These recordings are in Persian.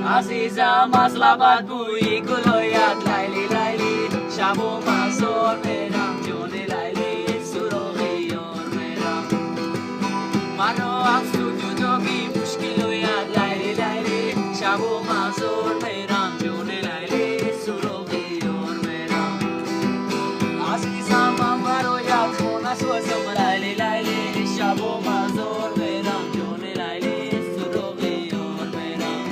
عزیزم از لبت بوی گلویت لیلی لیلی شب و مزار میرم جون لیلی سراغ یار میرم منو از تو جدایی مشکلویت لیلی لیلی شب و مزار میرم جون لیلی سراغ یار میرم عزیزم من برایت خونه سوزم لیلی لیلی شب و مزار میرم جون لیلی سراغ یار میرم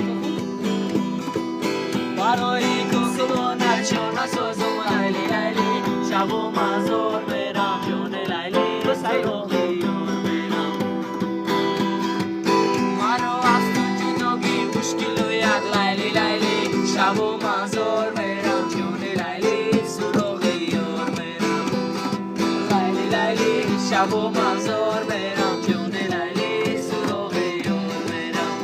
برای کوکو نشانه سوزم لیلی لیلی شب و مزار میرم جون لیلی سراغ یار میرم منو از تو جدایی مشکلویت لیلی لیلی شب و مزار میرم جون لیلی سراغ یار میرم لیلی لیلی شب و مزار میرم جون لیلی سراغ یار میرم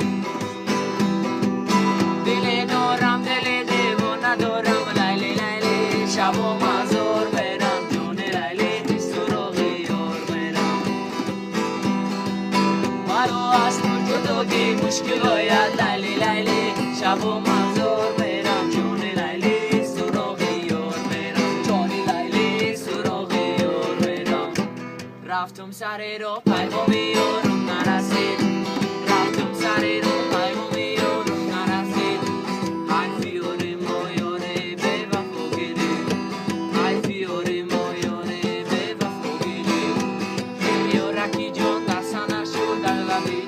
دل دارم دل دیوانه دارم لیلی لیلی شب و مزار میرم جون لیلی سراغ یار میرم منو از تو جدایی مشکلویت لیلی لیلی شب و مزار میرم جون لیلی سراغ یار میرم جون لیلی سراغ یار میرم رفتم سر رو پیغام یارم نرسید رفتم سر رو پیغام یارم نرسید حرف یار ما یار بی وفا گیری حرف یار ما یار بی وفا گیری دل یارکی جان دست نشد در لبی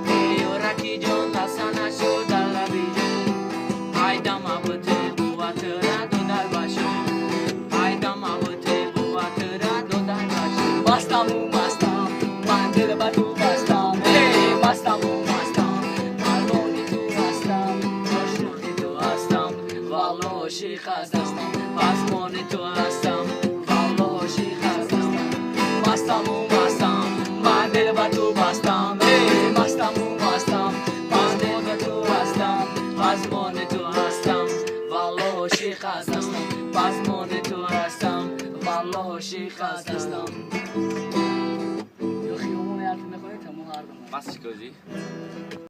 دل یارکی جان دست نشد در لبی ایدم ابته بوات را دو در باشم ایدم ابته بوات را دو در باشم بستم و مستم من دل با تو بستم بستم و مستم من رونی تو هستم عاشق تو هستم والله عاشق هستم پسمان تو هستم والله عاشق هستم بستم و مستم من دل با تو بستم بستم و مستم من دل با تو هستم پسمان تو هستم والله عاشق هستم پسمان تو هستم والله عاشق هستم یا خیابون حرف میخوره تمام هر دم بس کجی